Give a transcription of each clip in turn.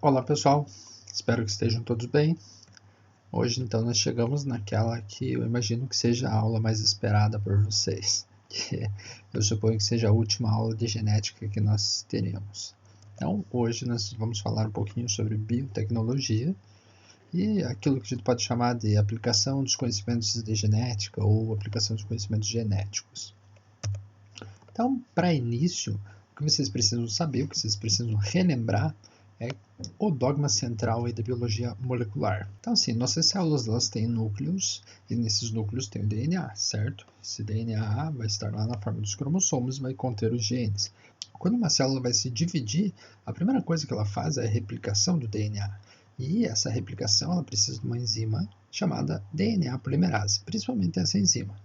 Olá pessoal, espero que estejam todos bem. Hoje então nós chegamos naquela que eu imagino que seja a aula mais esperada por vocês, que eu suponho que seja a última aula de genética que nós teremos. Então hoje nós vamos falar um pouquinho sobre biotecnologia e aquilo que a gente pode chamar de aplicação dos conhecimentos de genética ou aplicação dos conhecimentos genéticos. Então, para início, o que vocês precisam saber, o que vocês precisam relembrar é o dogma central da biologia molecular. Então, assim, nossas células elas têm núcleos e nesses núcleos tem o DNA, certo? Esse DNA vai estar lá na forma dos cromossomos e vai conter os genes. Quando uma célula vai se dividir, a primeira coisa que ela faz é a replicação do DNA. E essa replicação ela precisa de uma enzima chamada DNA polimerase, principalmente essa enzima.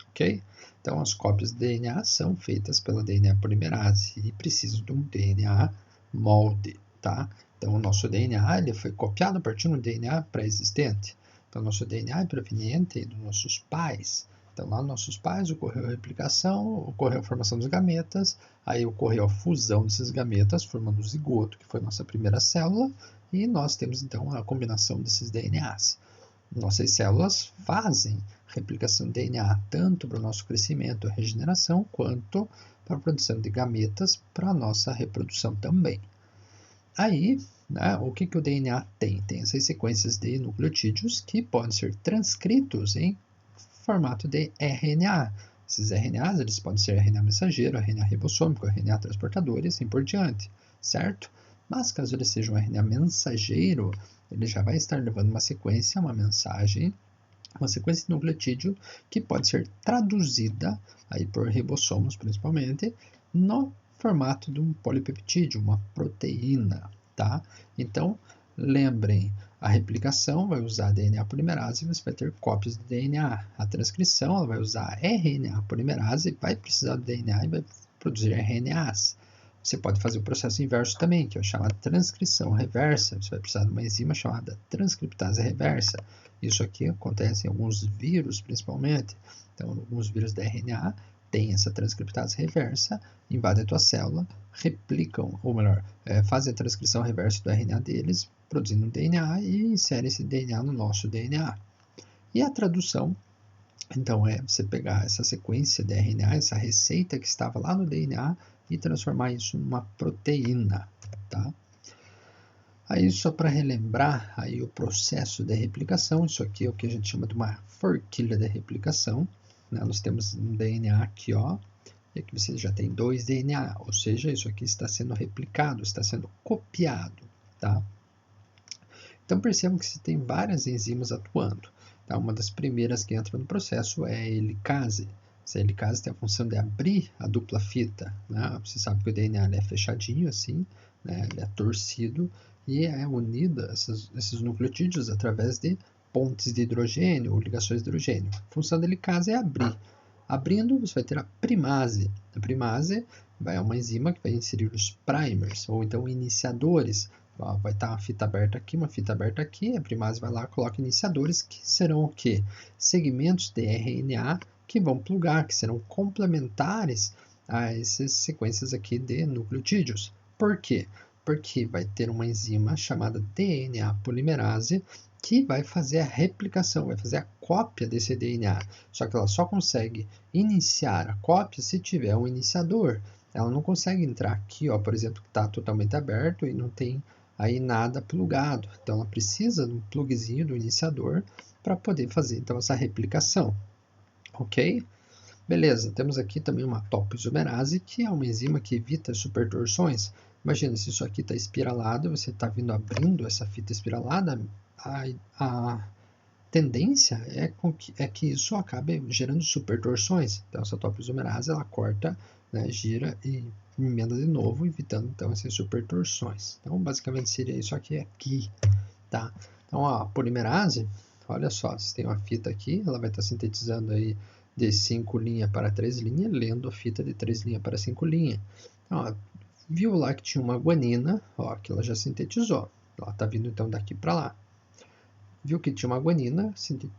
Okay? Então, as cópias de DNA são feitas pela DNA polimerase e precisam de um DNA molde, tá? Então, o nosso DNA ele foi copiado a partir de um DNA pré-existente. Então, o nosso DNA é proveniente dos nossos pais. Então, lá nos nossos pais ocorreu a replicação, ocorreu a formação dos gametas, aí ocorreu a fusão desses gametas, formando o zigoto, que foi a nossa primeira célula, e nós temos, então, a combinação desses DNAs. Nossas células fazem replicação de DNA tanto para o nosso crescimento e regeneração, quanto para a produção de gametas para a nossa reprodução também. Aí, né, o que o DNA tem? Tem essas sequências de nucleotídeos que podem ser transcritos em formato de RNA. Esses RNAs eles podem ser RNA mensageiro, RNA ribossômico, RNA transportador e assim por diante, certo? Mas caso ele seja um RNA mensageiro, ele já vai estar levando uma sequência, uma mensagem, uma sequência de nucleotídeo que pode ser traduzida aí por ribossomos principalmente no formato de um polipeptídeo, uma proteína, tá? Então, lembrem, a replicação vai usar DNA polimerase e você vai ter cópias de DNA. A transcrição ela vai usar RNA polimerase, vai precisar do DNA e vai produzir RNAs. Você pode fazer o processo inverso também, que é chamado transcrição reversa. Você vai precisar de uma enzima chamada transcriptase reversa. Isso aqui acontece em alguns vírus, principalmente. Então, alguns vírus da RNA têm essa transcriptase reversa, invadem a tua célula, replicam, ou melhor, fazem a transcrição reversa do RNA deles, produzindo um DNA e inserem esse DNA no nosso DNA. E a tradução, então, é você pegar essa sequência de RNA, essa receita que estava lá no DNA, e transformar isso numa proteína, tá? Aí, só para relembrar aí o processo de replicação, isso aqui é o que a gente chama de uma forquilha de replicação, né? Nós temos um DNA aqui, ó, e aqui você já tem 2 DNA, ou seja, isso aqui está sendo replicado, está sendo copiado, tá? Então, percebam que você tem várias enzimas atuando, tá? Uma das primeiras que entra no processo é a helicase. Essa helicase tem a função de abrir a dupla fita, né? Você sabe que o DNA é fechadinho assim, né? Ele é torcido e é unido a esses nucleotídeos através de pontes de hidrogênio ou ligações de hidrogênio. A função da helicase é abrir. Abrindo, você vai ter a primase. A primase é uma enzima que vai inserir os primers, ou então iniciadores. Vai estar uma fita aberta aqui, a primase vai lá e coloca iniciadores, que serão o quê? Segmentos de RNA que vão plugar, que serão complementares a essas sequências aqui de nucleotídeos. Por quê? Porque vai ter uma enzima chamada DNA polimerase que vai fazer a replicação, vai fazer a cópia desse DNA. Só que ela só consegue iniciar a cópia se tiver um iniciador. Ela não consegue entrar aqui, ó, por exemplo, que está totalmente aberto e não tem aí nada plugado. Então ela precisa de um plugzinho do iniciador para poder fazer então essa replicação. Ok? Beleza, temos aqui também uma topoisomerase, que é uma enzima que evita supertorções. Imagina, se isso aqui está espiralado, você está vindo abrindo essa fita espiralada, a tendência é que isso acabe gerando supertorções. Então, essa topoisomerase, ela corta, né, gira e emenda de novo, evitando então essas supertorções. Então, basicamente seria isso aqui, tá? Então, a polimerase, olha só, você tem uma fita aqui, ela vai estar sintetizando aí de 5 linhas para 3 linhas, lendo a fita de 3 linhas para 5 linhas. Então, ó, viu lá que tinha uma guanina, ó, que ela já sintetizou. Ela está vindo então daqui para lá. Viu que tinha uma guanina,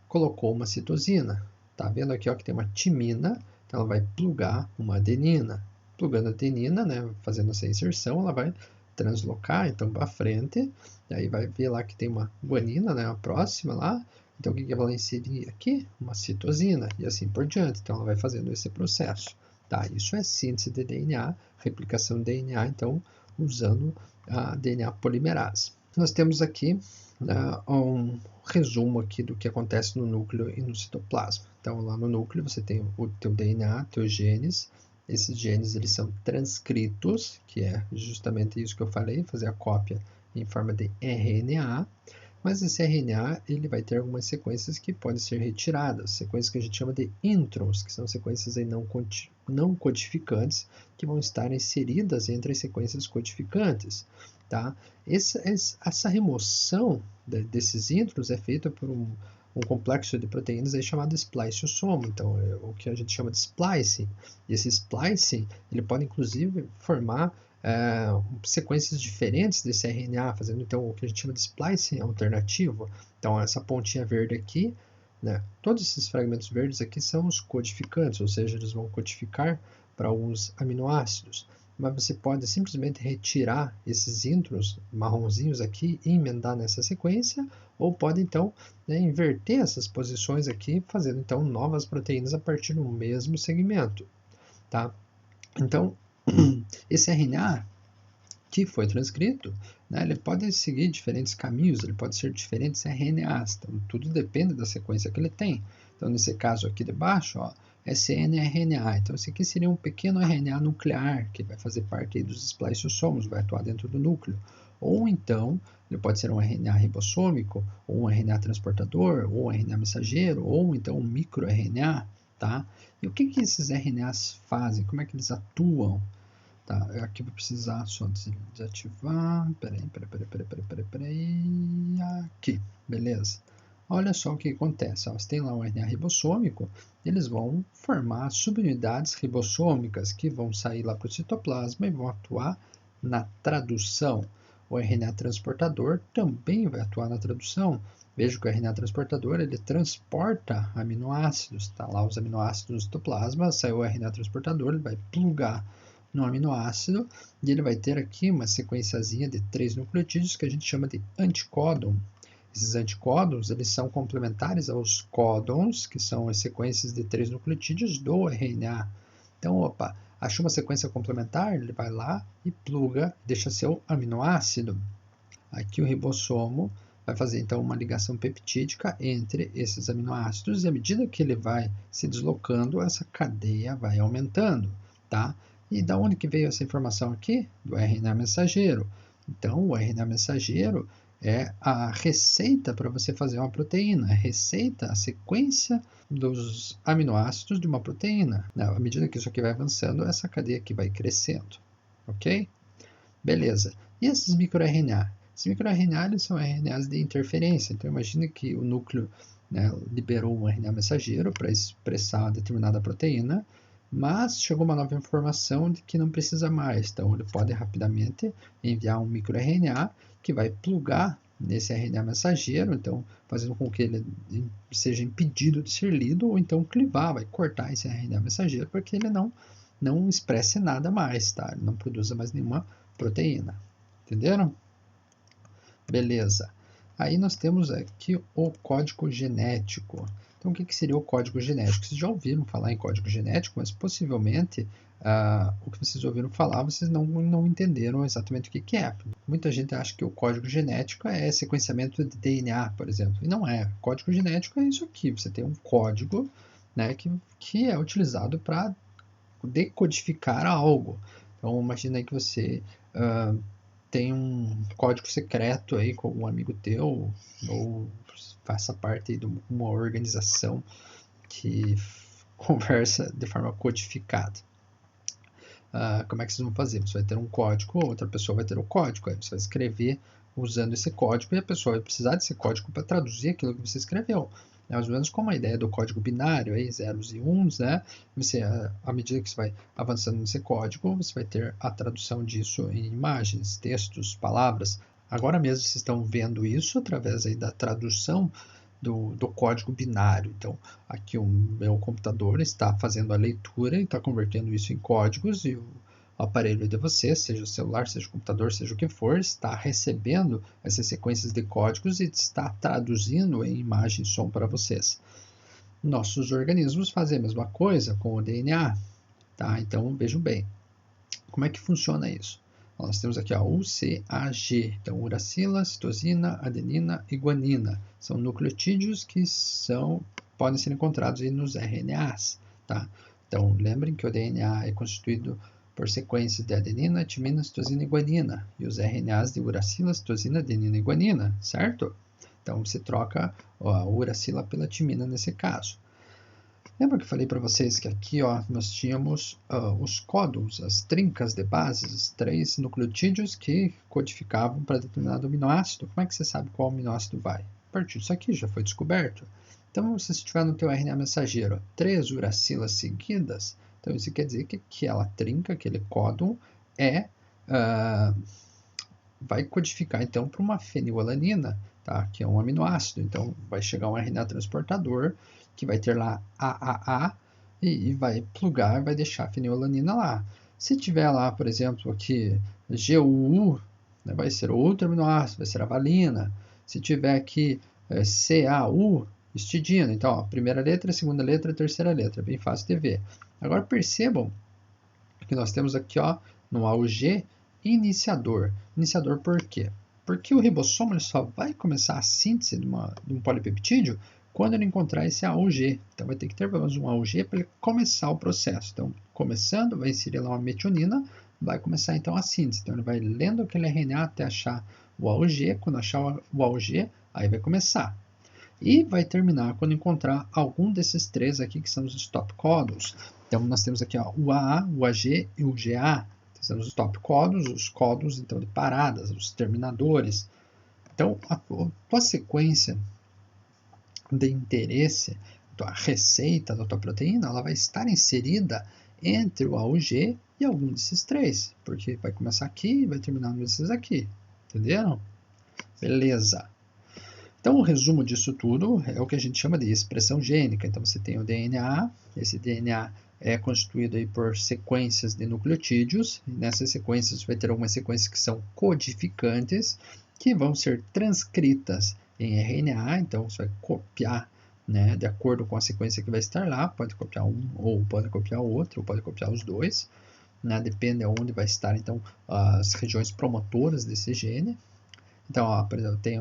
colocou uma citosina. Tá vendo aqui, ó, que tem uma timina, então ela vai plugar uma adenina. Plugando a adenina, né, fazendo essa inserção, ela vai translocar, então para frente, e aí vai ver lá que tem uma guanina, né, a próxima lá, então o que ela vai inserir aqui? Uma citosina, e assim por diante, então ela vai fazendo esse processo. Tá, isso é síntese de DNA, replicação de DNA, então usando a DNA polimerase. Nós temos aqui um resumo aqui do que acontece no núcleo e no citoplasma. Então lá no núcleo você tem o teu DNA, teus genes. Esses genes eles são transcritos, que é justamente isso que eu falei, fazer a cópia em forma de RNA. Mas esse RNA ele vai ter algumas sequências que podem ser retiradas, sequências que a gente chama de introns, que são sequências aí não codificantes, que vão estar inseridas entre as sequências codificantes. Tá? Essa remoção desses introns é feita por um complexo de proteínas aí chamado spliceossomo, então é o que a gente chama de splicing. E esse splicing ele pode inclusive formar sequências diferentes desse RNA, fazendo então o que a gente chama de splicing alternativo. Então essa pontinha verde aqui, né, todos esses fragmentos verdes aqui são os codificantes, ou seja, eles vão codificar para alguns aminoácidos. Mas você pode simplesmente retirar esses introns marronzinhos aqui e emendar nessa sequência, ou pode então, né, inverter essas posições aqui, fazendo então novas proteínas a partir do mesmo segmento. Tá? Então, esse RNA que foi transcrito, né, ele pode seguir diferentes caminhos, ele pode ser diferentes RNAs, então tudo depende da sequência que ele tem. Então, nesse caso aqui de baixo, ó, é cNRNA. Então, esse aqui seria um pequeno RNA nuclear, que vai fazer parte aí dos spliceossomos, vai atuar dentro do núcleo. Ou então, ele pode ser um RNA ribossômico, ou um RNA transportador, ou um RNA mensageiro, ou então um microRNA, tá? E o que esses RNAs fazem? Como é que eles atuam? Tá, aqui vou precisar só desativar. Peraí. Aqui, beleza. Olha só o que acontece. Você tem lá um RNA ribossômico, eles vão formar subunidades ribossômicas que vão sair lá para o citoplasma e vão atuar na tradução. O RNA transportador também vai atuar na tradução. Veja que o RNA transportador ele transporta aminoácidos. Tá lá os aminoácidos no citoplasma, saiu o RNA transportador, ele vai plugar no aminoácido e ele vai ter aqui uma sequenciazinha de 3 nucleotídeos que a gente chama de anticódon. Esses anticódons eles são complementares aos códons, que são as sequências de 3 nucleotídeos do RNA. Então, opa, achou uma sequência complementar, ele vai lá e pluga, deixa seu aminoácido. Aqui o ribossomo vai fazer então uma ligação peptídica entre esses aminoácidos e à medida que ele vai se deslocando, essa cadeia vai aumentando, tá? E da onde que veio essa informação aqui? Do RNA mensageiro. Então, o RNA mensageiro é a receita para você fazer uma proteína, a receita, a sequência dos aminoácidos de uma proteína. À medida que isso aqui vai avançando, essa cadeia aqui vai crescendo, ok? Beleza. E esses microRNA? Esses microRNA eles são RNAs de interferência. Então, imagine que o núcleo, né, liberou um RNA mensageiro para expressar determinada proteína, mas chegou uma nova informação de que não precisa mais. Então, ele pode rapidamente enviar um microRNA que vai plugar nesse RNA mensageiro, então fazendo com que ele seja impedido de ser lido, ou então clivar, vai cortar esse RNA mensageiro para que ele não expresse nada mais, tá? Ele não produza mais nenhuma proteína. Entenderam? Beleza. Aí nós temos aqui o código genético. Então, o que seria o código genético? Vocês já ouviram falar em código genético, mas possivelmente o que vocês ouviram falar, vocês não entenderam exatamente o que é. Muita gente acha que o código genético é sequenciamento de DNA, por exemplo. E não é. Código genético é isso aqui. Você tem um código, né, que é utilizado para decodificar algo. Então, imagina aí que você tem um código secreto aí com um amigo teu, ou faça parte de uma organização que conversa de forma codificada. Como é que vocês vão fazer? Você vai ter um código, outra pessoa vai ter o código, aí você vai escrever usando esse código e a pessoa vai precisar desse código para traduzir aquilo que você escreveu. É mais ou menos como a ideia do código binário, aí, zeros e uns, né? Você, à medida que você vai avançando nesse código, você vai ter a tradução disso em imagens, textos, palavras. Agora mesmo vocês estão vendo isso através aí da tradução do código binário. Então, aqui o meu computador está fazendo a leitura e está convertendo isso em códigos e o aparelho de vocês, seja o celular, seja o computador, seja o que for, está recebendo essas sequências de códigos e está traduzindo em imagem e som para vocês. Nossos organismos fazem a mesma coisa com o DNA, tá? Então vejam bem, como é que funciona isso? Nós temos aqui a UCAG, então uracila, citosina, adenina e guanina. São nucleotídeos que podem ser encontrados aí nos RNAs, tá? Então lembrem que o DNA é constituído por sequências de adenina, timina, citosina e guanina, e os RNAs de uracila, citosina, adenina e guanina, certo? Então você troca a uracila pela timina nesse caso. Lembra que eu falei para vocês que aqui nós tínhamos os códons, as trincas de bases, os 3 nucleotídeos que codificavam para determinado aminoácido. Como é que você sabe qual aminoácido vai? A partir disso aqui já foi descoberto. Então, se você tiver no teu RNA mensageiro 3 uracilas seguidas, então isso quer dizer que aquela trinca, aquele códon, vai codificar então para uma fenilalanina, tá? Que é um aminoácido. Então, vai chegar um RNA transportador que vai ter lá AAA e vai plugar, vai deixar a fenilalanina lá. Se tiver lá, por exemplo, aqui GUU, né, vai ser outro aminoácido, vai ser a valina. Se tiver aqui CAU, histidina. Então, ó, primeira letra, segunda letra, terceira letra. Bem fácil de ver. Agora percebam que nós temos aqui no AUG iniciador. Iniciador por quê? Porque o ribossomo ele só vai começar a síntese de um polipeptídeo quando ele encontrar esse AUG. Então vai ter que ter pelo menos um AUG para ele começar o processo. Então, começando, vai inserir lá uma metionina, vai começar então a síntese. Então ele vai lendo aquele RNA até achar o AUG. Quando achar o AUG, aí vai começar. E vai terminar quando encontrar algum desses 3 aqui que são os stop códons. Então nós temos aqui o AA, o AG e o GA. Então, são os stop códons, os códons então, de paradas, os terminadores. Então a tua sequência de interesse, a receita da tua proteína, ela vai estar inserida entre o AUG e algum desses 3. Porque vai começar aqui e vai terminar nesses aqui. Entenderam? Beleza. Então, o resumo disso tudo é o que a gente chama de expressão gênica. Então, você tem o DNA, esse DNA é constituído aí por sequências de nucleotídeos, e nessas sequências vai ter algumas sequências que são codificantes, que vão ser transcritas em RNA, então você vai copiar, né, de acordo com a sequência que vai estar lá, pode copiar um, ou pode copiar o outro, ou pode copiar os dois, né, depende de onde vai estar, então, as regiões promotoras desse gene. Então, por exemplo, tem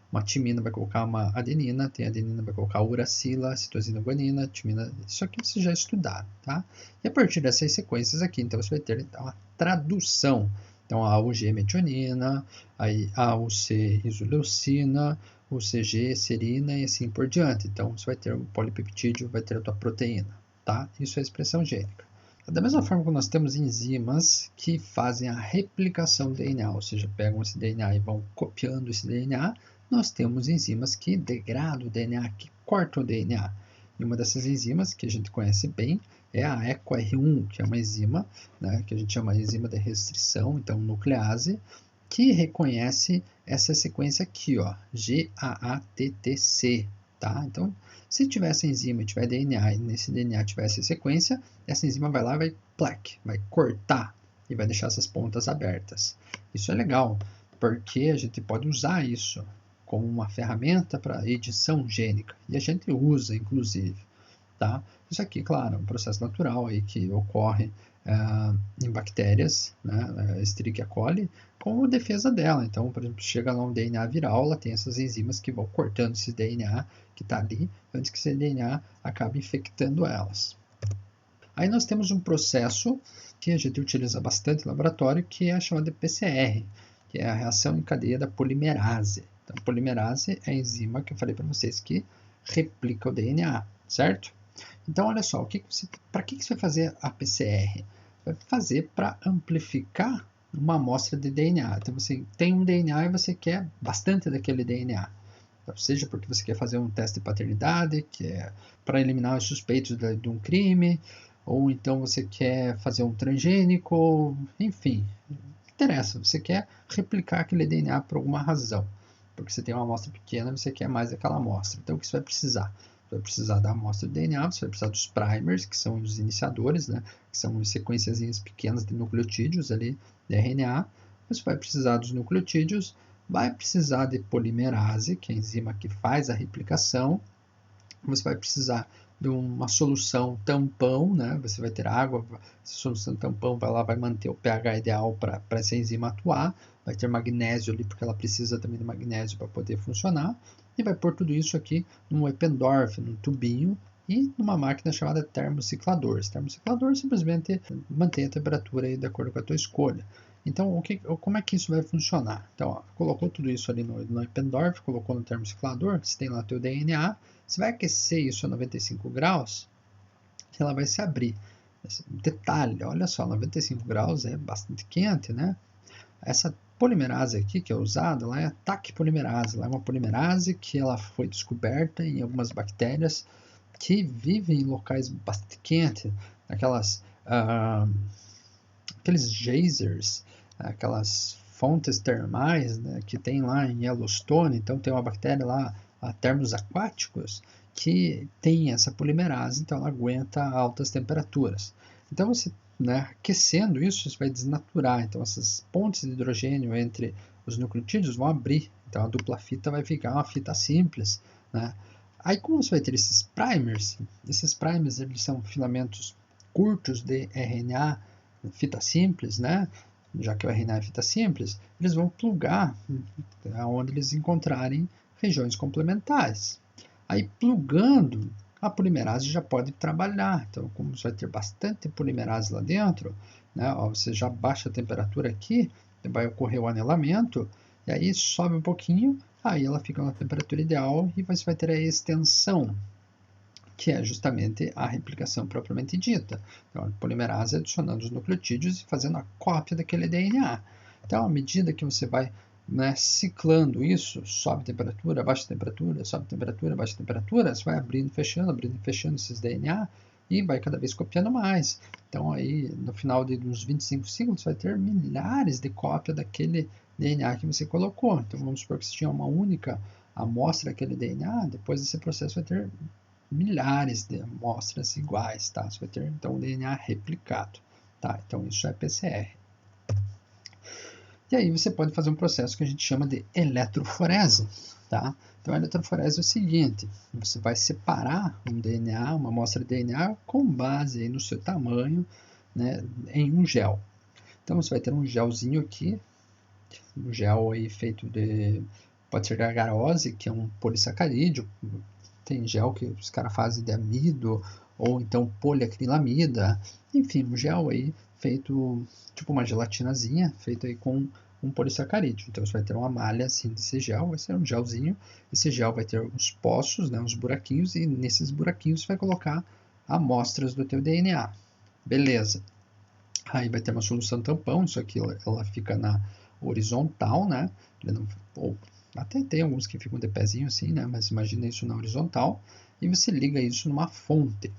uma timina, vai colocar uma adenina, tem adenina, vai colocar uracila, citosina, guanina, timina, isso aqui você já estudaram, tá? E a partir dessas sequências aqui, então você vai ter então, a tradução. Então, a AUG metionina, a AUC isoleucina, o CG serina e assim por diante. Então, você vai ter um polipeptídeo, vai ter a tua proteína, tá? Isso é a expressão gênica. Da mesma forma que nós temos enzimas que fazem a replicação do DNA, ou seja, pegam esse DNA e vão copiando esse DNA, nós temos enzimas que degradam o DNA, que cortam o DNA. E uma dessas enzimas que a gente conhece bem é a EcoR1, que é uma enzima, né, que a gente chama de enzima de restrição, então nuclease, que reconhece essa sequência aqui, ó, GAATTC. Tá? Então, se tiver essa enzima e tiver DNA e nesse DNA tiver essa sequência, essa enzima vai lá e vai cortar e vai deixar essas pontas abertas. Isso é legal, porque a gente pode usar isso como uma ferramenta para edição gênica. E a gente usa, inclusive. Tá? Isso aqui, claro, é um processo natural aí que ocorre em bactérias, né, Escherichia coli, como defesa dela. Então, por exemplo, chega lá um DNA viral, ela tem essas enzimas que vão cortando esse DNA que está ali, antes que esse DNA acabe infectando elas. Aí nós temos um processo que a gente utiliza bastante em laboratório, que é chamado de PCR, que é a reação em cadeia da polimerase. Então, a polimerase é a enzima que eu falei para vocês que replica o DNA, certo? Então, olha só, para que você vai fazer a PCR? Vai fazer para amplificar uma amostra de DNA. Então, você tem um DNA e você quer bastante daquele DNA. Seja porque você quer fazer um teste de paternidade, que é para eliminar os suspeitos de um crime, ou então você quer fazer um transgênico, enfim, não interessa. Você quer replicar aquele DNA por alguma razão. Porque você tem uma amostra pequena, você quer mais daquela amostra. Então, o que você vai precisar? vai precisar da amostra de DNA, você vai precisar dos primers, que são os iniciadores, né? Que são sequências pequenas de nucleotídeos ali, de RNA. Você vai precisar dos nucleotídeos, vai precisar de polimerase, que é a enzima que faz a replicação. Você vai precisar de uma solução tampão, né? Você vai ter água, essa solução tampão vai manter o pH ideal para essa enzima atuar, vai ter magnésio ali, porque ela precisa também de magnésio para poder funcionar, e vai pôr tudo isso aqui num Eppendorf, num tubinho, e numa máquina chamada termociclador. Esse termociclador simplesmente mantém a temperatura aí de acordo com a tua escolha. Então, como é que isso vai funcionar? Então, ó, colocou tudo isso ali no Eppendorf, colocou no termociclador, você tem lá teu DNA, você vai aquecer isso a 95 graus, que ela vai se abrir. Detalhe, olha só, 95 graus é bastante quente, né? Essa polimerase aqui que é usada, ela é a TAC polimerase. Ela é uma polimerase que ela foi descoberta em algumas bactérias que vivem em locais bastante quentes, aqueles geysers, aquelas fontes termais, né, que tem lá em Yellowstone. Então tem uma bactéria lá, termos aquáticos, que tem essa polimerase, então ela aguenta altas temperaturas. Então você, né, aquecendo isso, você vai desnaturar. Então essas pontes de hidrogênio entre os nucleotídeos vão abrir. Então a dupla fita vai ficar uma fita simples, né? Aí como você vai ter esses primers eles são filamentos curtos de RNA, fita simples, né? Já que o RNA é fita simples, eles vão plugar onde eles encontrarem regiões complementares. Aí plugando, a polimerase já pode trabalhar. Então, como você vai ter bastante polimerase lá dentro, né, ó, você já baixa a temperatura aqui, vai ocorrer o anelamento, e aí sobe um pouquinho, aí ela fica na temperatura ideal e você vai ter a extensão, que é justamente a replicação propriamente dita. Então, a polimerase adicionando os nucleotídeos e fazendo a cópia daquele DNA. Então, à medida que você vai, né, ciclando isso, sobe temperatura, baixa temperatura, sobe temperatura, baixa temperatura, você vai abrindo e fechando esses DNA e vai cada vez copiando mais. Então, aí, no final de uns 25 ciclos, você vai ter milhares de cópias daquele DNA que você colocou. Então, vamos supor que você tinha uma única amostra daquele DNA, depois desse processo vai ter milhares de amostras iguais, tá? Você vai ter, então, um DNA replicado, tá? Então, isso é PCR. E aí você pode fazer um processo que a gente chama de eletroforese, tá? Então, a eletroforese é o seguinte, você vai separar um DNA, uma amostra de DNA, com base aí no seu tamanho, né, em um gel. Então, você vai ter um gelzinho aqui, um gel aí feito de, pode ser de agarose, que é um polissacarídeo. Tem gel que os caras fazem de amido, ou então poliacrilamida. Enfim, um gel aí feito, tipo uma gelatinazinha, feito aí com um polissacarídeo. Então você vai ter uma malha assim desse gel, vai ser um gelzinho. Esse gel vai ter uns poços, né, uns buraquinhos, e nesses buraquinhos você vai colocar amostras do teu DNA. Beleza. Aí vai ter uma solução tampão, isso aqui ela fica na horizontal, né? Ou até tem alguns que ficam de pezinho assim, né? Mas imagina isso na horizontal e você liga isso numa fonte.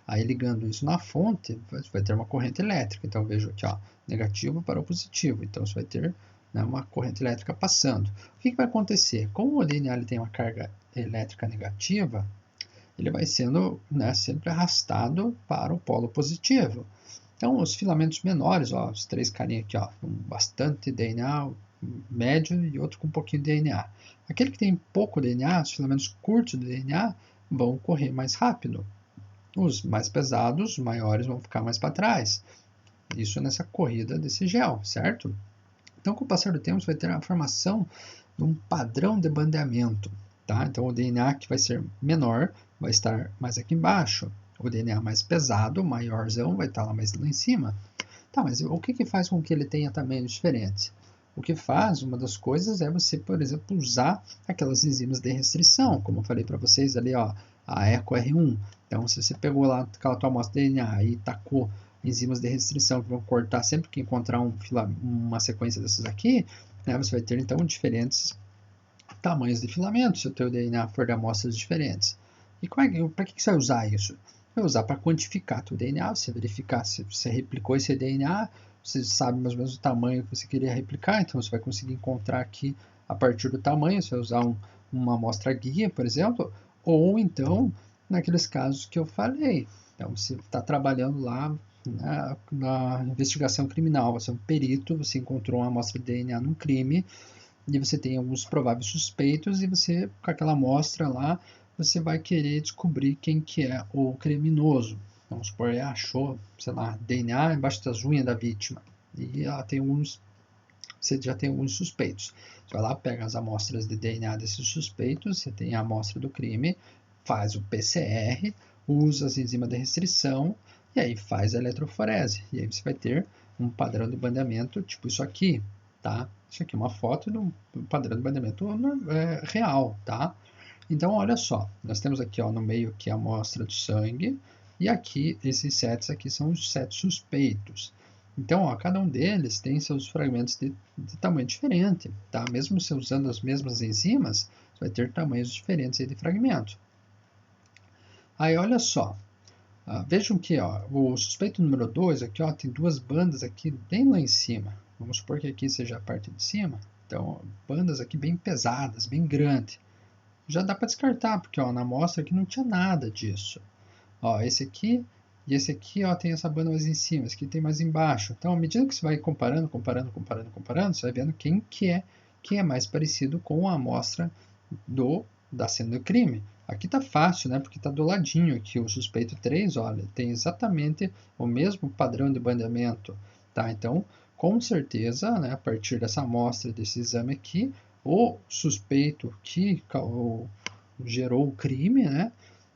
Aí ligando isso na fonte, você vai ter uma corrente elétrica. Então veja aqui, ó, negativo para o positivo. Então você vai ter, né, uma corrente elétrica passando. O que vai acontecer? Como o DNA ele tem uma carga elétrica negativa, ele vai sendo, né, sempre arrastado para o polo positivo. Então, os filamentos menores, ó, os três carinhas aqui, ó, com bastante DNA, médio e outro com um pouquinho de DNA. Aquele que tem pouco DNA, os filamentos curtos do DNA, vão correr mais rápido. Os mais pesados, os maiores, vão ficar mais para trás. Isso nessa corrida desse gel, certo? Então, com o passar do tempo, você vai ter a formação de um padrão de bandeamento. Tá? Então, o DNA que vai ser menor vai estar mais aqui embaixo. O DNA mais pesado, maiorzão, vai estar lá mais lá em cima. Tá, mas o que faz com que ele tenha tamanhos diferentes? O que faz, uma das coisas, é você, por exemplo, usar aquelas enzimas de restrição, como eu falei para vocês ali, ó, a EcoR1. Então, se você pegou lá aquela tua amostra de DNA e tacou enzimas de restrição que vão cortar sempre que encontrar uma sequência dessas aqui, né, você vai ter, então, diferentes tamanhos de filamentos, se o teu DNA for de amostras diferentes. E para que você vai usar isso? Vai usar para quantificar teu DNA, você verificar se você replicou esse DNA, você sabe mais ou menos o tamanho que você queria replicar, então você vai conseguir encontrar aqui a partir do tamanho, você vai usar uma amostra guia, por exemplo, ou então naqueles casos que eu falei. Então, você está trabalhando lá na investigação criminal, você é um perito, você encontrou uma amostra de DNA num crime, e você tem alguns prováveis suspeitos, e você, com aquela amostra lá, você vai querer descobrir quem que é o criminoso. Vamos supor, achou, sei lá, DNA embaixo das unhas da vítima, e ela tem você já tem alguns suspeitos. Você vai lá, pega as amostras de DNA desses suspeitos, você tem a amostra do crime, faz o PCR, usa as enzimas de restrição, e aí faz a eletroforese. E aí você vai ter um padrão de bandeamento tipo isso aqui, tá? Isso aqui é uma foto de um padrão de bandeamento real, tá? Então, olha só, nós temos aqui ó, no meio aqui a amostra de sangue, e aqui, esses sets aqui são os sets suspeitos. Então, ó, cada um deles tem seus fragmentos de tamanho diferente, tá? Mesmo você usando as mesmas enzimas, você vai ter tamanhos diferentes aí de fragmento. Aí, olha só, vejam que ó, o suspeito número 2 aqui ó, tem duas bandas aqui bem lá em cima. Vamos supor que aqui seja a parte de cima. Então, bandas aqui bem pesadas, bem grandes. Já dá para descartar, porque ó, na amostra aqui não tinha nada disso. Ó, esse aqui e esse aqui ó, tem essa banda mais em cima, esse aqui tem mais embaixo. Então, à medida que você vai comparando, você vai vendo quem é mais parecido com a amostra da cena do crime. Aqui tá fácil, né? Porque tá do ladinho aqui. O suspeito 3, olha, tem exatamente o mesmo padrão de bandeamento, tá? Então, com certeza, né, a partir dessa amostra, desse exame aqui, o suspeito que gerou o crime,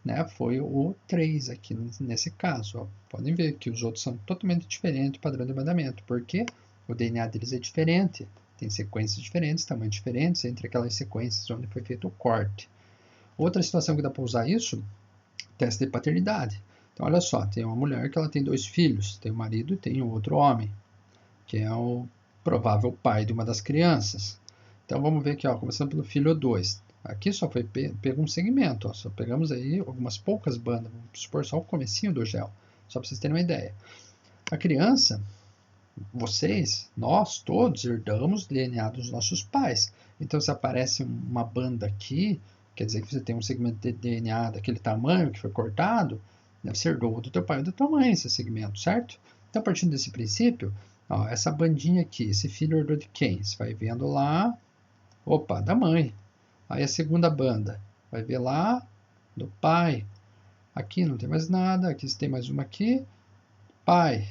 né, foi o 3 aqui nesse caso. Ó. Podem ver que os outros são totalmente diferentes do padrão de bandeamento, porque o DNA deles é diferente, tem sequências diferentes, tamanhos diferentes entre aquelas sequências onde foi feito o corte. Outra situação que dá para usar isso, teste de paternidade. Então, olha só, tem uma mulher que ela tem 2 filhos, tem um marido e tem um outro homem, que é o provável pai de uma das crianças. Então, vamos ver aqui, ó, começando pelo filho 2. Aqui só foi pego um segmento, ó, só pegamos aí algumas poucas bandas, vamos supor só o comecinho do gel, só para vocês terem uma ideia. A criança, vocês, nós todos herdamos DNA dos nossos pais. Então, se aparece uma banda aqui, quer dizer que você tem um segmento de DNA daquele tamanho que foi cortado, você herdou do teu pai ou da tua mãe esse segmento, certo? Então, partindo desse princípio, ó, essa bandinha aqui, esse filho herdou de quem? Você vai vendo lá, opa, da mãe. Aí a segunda banda, vai ver lá do pai. Aqui não tem mais nada, aqui tem mais uma aqui, pai.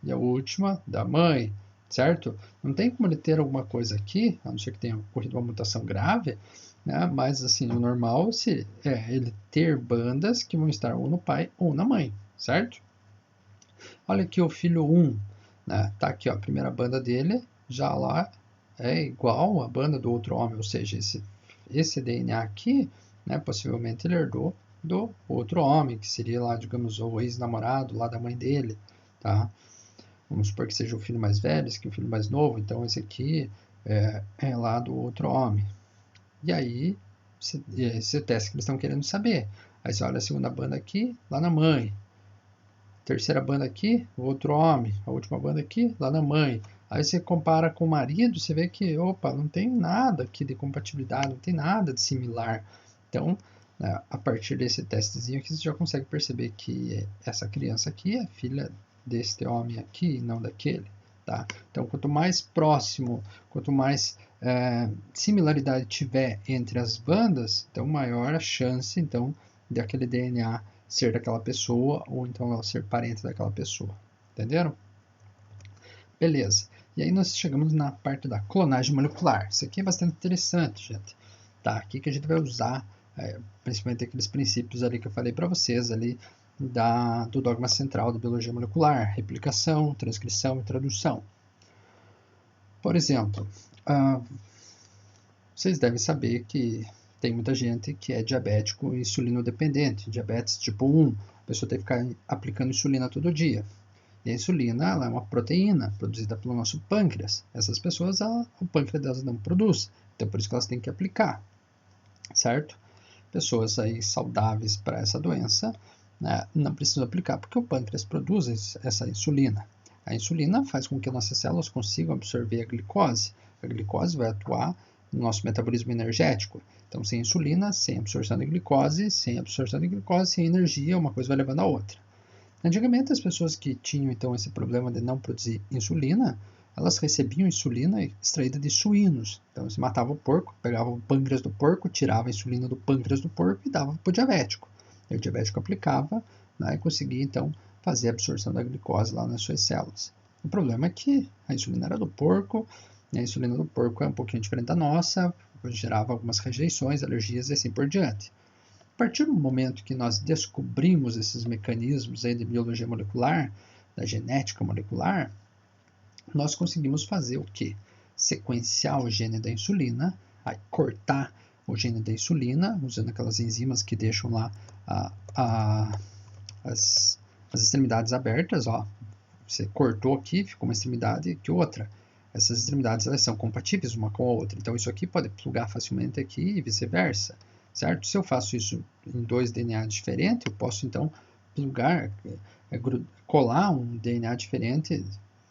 E a última, da mãe, certo? Não tem como ele ter alguma coisa aqui, a não ser que tenha ocorrido uma mutação grave, né? Mas assim, o normal é ele ter bandas que vão estar ou no pai ou na mãe, certo? Olha aqui o filho 1, né? Tá aqui ó, a primeira banda dele, já lá é igual à banda do outro homem, ou seja, esse DNA aqui, né, possivelmente ele herdou do outro homem, que seria lá, digamos, o ex-namorado lá da mãe dele, tá? Vamos supor que seja o filho mais velho, esse aqui é o filho mais novo, então esse aqui é lá do outro homem. E aí, esse teste que eles estão querendo saber. Aí você olha a segunda banda aqui, lá na mãe. Terceira banda aqui, o outro homem. A última banda aqui, lá na mãe. Aí você compara com o marido, você vê que, opa, não tem nada aqui de compatibilidade, não tem nada de similar. Então, a partir desse testezinho aqui, você já consegue perceber que essa criança aqui é filha deste homem aqui e não daquele. Tá? Então, quanto mais próximo, quanto mais similaridade tiver entre as bandas, então maior a chance então, de aquele DNA ser daquela pessoa ou então ela ser parente daquela pessoa. Entenderam? Beleza. E aí nós chegamos na parte da clonagem molecular. Isso aqui é bastante interessante, gente. Tá? Aqui que a gente vai usar principalmente aqueles princípios ali que eu falei para vocês ali do dogma central da biologia molecular, replicação, transcrição e tradução. Por exemplo, vocês devem saber que tem muita gente que é diabético e insulinodependente, diabetes tipo 1, a pessoa tem que ficar aplicando insulina todo dia. E a insulina ela é uma proteína produzida pelo nosso pâncreas. Essas pessoas, o pâncreas delas não produz, então por isso que elas têm que aplicar, certo? Pessoas aí saudáveis para essa doença, né, não precisam aplicar porque o pâncreas produz essa insulina. A insulina faz com que nossas células consigam absorver a glicose. A glicose vai atuar no nosso metabolismo energético. Então, sem insulina, sem absorção de glicose, sem energia, uma coisa vai levando a outra. Antigamente, as pessoas que tinham então esse problema de não produzir insulina, elas recebiam insulina extraída de suínos. Então, você matava o porco, pegava o pâncreas do porco, tirava a insulina do pâncreas do porco e dava para o diabético. E o diabético aplicava, né, e conseguia então fazer a absorção da glicose lá nas suas células. O problema é que a insulina era do porco, e a insulina do porco é um pouquinho diferente da nossa, gerava algumas rejeições, alergias e assim por diante. A partir do momento que nós descobrimos esses mecanismos aí de biologia molecular, da genética molecular, nós conseguimos fazer o quê? Sequenciar o gene da insulina, aí cortar o gene da insulina, usando aquelas enzimas que deixam lá as extremidades abertas, ó. Você cortou aqui, ficou uma extremidade que outra. Essas extremidades elas são compatíveis uma com a outra, então isso aqui pode plugar facilmente aqui e vice-versa, certo? Se eu faço isso em 2 DNA diferentes, eu posso então plugar, colar um DNA diferente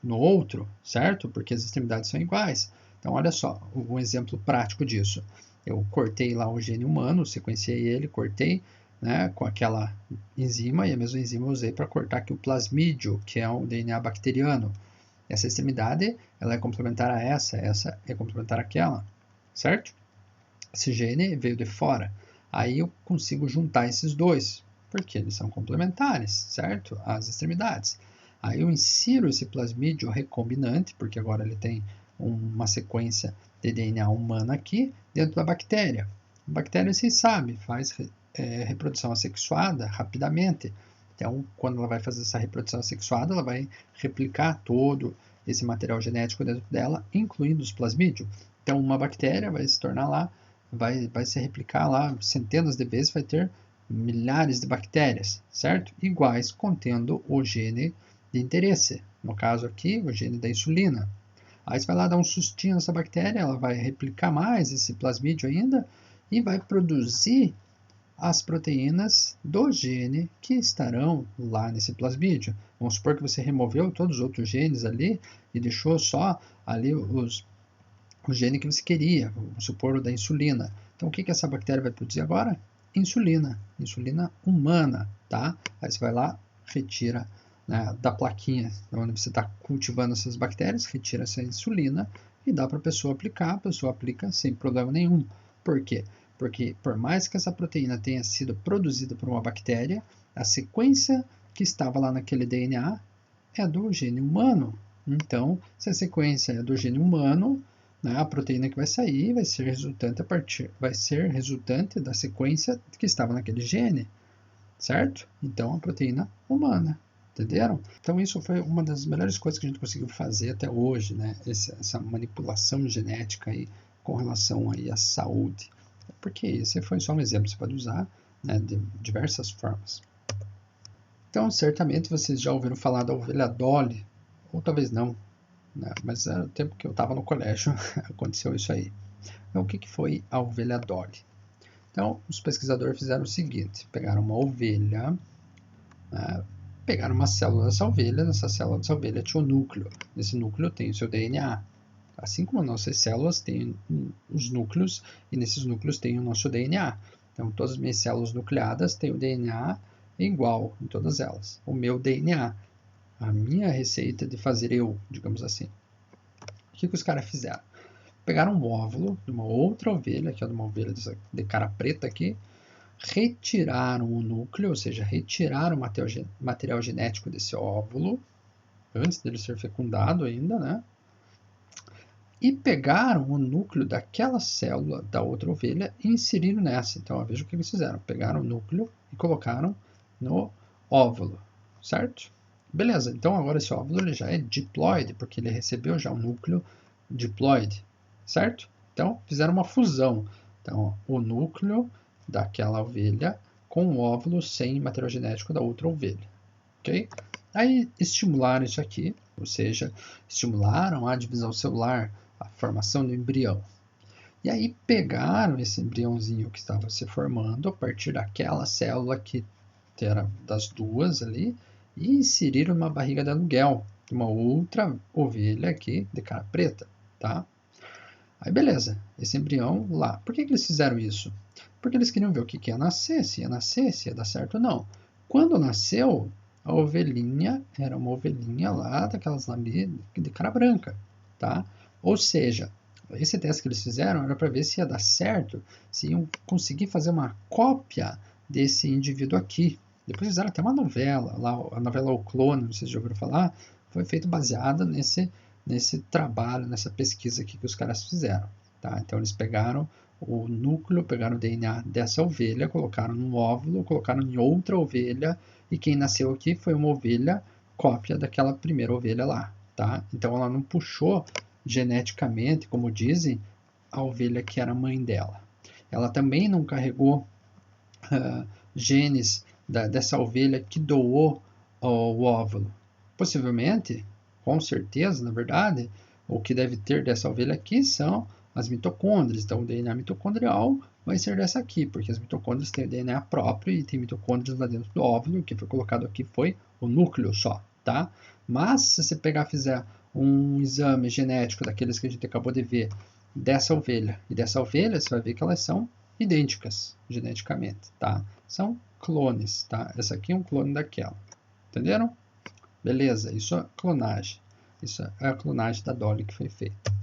no outro, certo? Porque as extremidades são iguais. Então, olha só, um exemplo prático disso. Eu cortei lá o gene humano, sequenciei ele, cortei, né, com aquela enzima, e a mesma enzima eu usei para cortar aqui o plasmídio, que é um DNA bacteriano. Essa extremidade, ela é complementar a essa é complementar àquela, certo? Esse gene veio de fora. Aí eu consigo juntar esses dois, porque eles são complementares, certo? As extremidades. Aí eu insiro esse plasmídio recombinante, porque agora ele tem uma sequência de DNA humana aqui, dentro da bactéria. A bactéria, vocês sabem, faz reprodução assexuada rapidamente. Então, quando ela vai fazer essa reprodução assexuada, ela vai replicar todo esse material genético dentro dela, incluindo os plasmídios. Então, uma bactéria vai se tornar lá, vai se replicar lá centenas de vezes, vai ter milhares de bactérias, certo? Iguais, contendo o gene de interesse. No caso aqui, o gene da insulina. Aí você vai lá dar um sustinho nessa bactéria, ela vai replicar mais esse plasmídio ainda e vai produzir as proteínas do gene que estarão lá nesse plasmídio. Vamos supor que você removeu todos os outros genes ali e deixou só ali o gene que você queria, vamos supor o da insulina. Então o que essa bactéria vai produzir agora? Insulina humana, tá? Aí você vai lá, retira, né, da plaquinha onde você está cultivando essas bactérias, retira essa insulina e dá para a pessoa aplicar, a pessoa aplica sem problema nenhum. Por quê? Porque por mais que essa proteína tenha sido produzida por uma bactéria, a sequência que estava lá naquele DNA é do gene humano. Então, se a sequência é do gene humano, né, a proteína que vai sair vai ser resultante da sequência que estava naquele gene, certo? Então, a proteína humana. Entenderam? Então isso foi uma das melhores coisas que a gente conseguiu fazer até hoje, né? Essa manipulação genética aí com relação aí à saúde. Porque esse foi só um exemplo, você pode usar, né, de diversas formas. Então, certamente vocês já ouviram falar da ovelha Dolly, ou talvez não, né? Mas era o tempo que eu estava no colégio, aconteceu isso aí. Então, o que foi a ovelha Dolly? Então, os pesquisadores fizeram o seguinte, pegaram uma ovelha, né, pegaram uma célula dessa ovelha, nessa célula dessa ovelha tinha um núcleo, nesse núcleo tem o seu DNA. Assim como nossas células têm os núcleos, e nesses núcleos tem o nosso DNA. Então, todas as minhas células nucleadas têm o DNA igual em todas elas. O meu DNA, a minha receita de fazer eu, digamos assim. O que os caras fizeram? Pegaram um óvulo de uma outra ovelha, que é de uma ovelha de cara preta aqui, retiraram o núcleo, ou seja, retiraram o material genético desse óvulo, antes dele ser fecundado ainda, né? E pegaram o núcleo daquela célula da outra ovelha e inseriram nessa. Então, veja o que eles fizeram. Pegaram o núcleo e colocaram no óvulo, certo? Beleza, então agora esse óvulo ele já é diploide, porque ele recebeu já um núcleo diploide, certo? Então, fizeram uma fusão. Então, o núcleo daquela ovelha com o óvulo sem material genético da outra ovelha, ok? Aí, estimularam isso aqui, ou seja, estimularam a divisão celular, a formação do embrião. E aí pegaram esse embriãozinho que estava se formando a partir daquela célula que era das duas ali e inseriram uma barriga de aluguel, uma outra ovelha aqui de cara preta, tá? Aí beleza, esse embrião lá. Por que eles fizeram isso? Porque eles queriam ver o que ia nascer, se ia dar certo ou não. Quando nasceu, a ovelhinha era uma ovelhinha lá, daquelas ali de cara branca, tá? Ou seja, esse teste que eles fizeram era para ver se ia dar certo, se iam conseguir fazer uma cópia desse indivíduo aqui. Depois fizeram até uma novela, lá, a novela O Clone, não sei se já ouviram falar, foi feita baseada nesse trabalho, nessa pesquisa aqui que os caras fizeram. Tá? Então eles pegaram o núcleo, pegaram o DNA dessa ovelha, colocaram no óvulo, colocaram em outra ovelha, e quem nasceu aqui foi uma ovelha cópia daquela primeira ovelha lá. Tá? Então ela não puxou geneticamente, como dizem, a ovelha que era a mãe dela. Ela também não carregou genes dessa ovelha que doou o óvulo. Possivelmente, com certeza, na verdade, o que deve ter dessa ovelha aqui são as mitocôndrias. Então, o DNA mitocondrial vai ser dessa aqui, porque as mitocôndrias têm o DNA próprio e tem mitocôndrias lá dentro do óvulo. O que foi colocado aqui foi o núcleo só, tá? Mas, se você pegar e fizer um exame genético daqueles que a gente acabou de ver, dessa ovelha e dessa ovelha, você vai ver que elas são idênticas geneticamente, tá? São clones, tá? Essa aqui é um clone daquela. Entenderam? Beleza, isso é clonagem. Isso é a clonagem da Dolly que foi feita.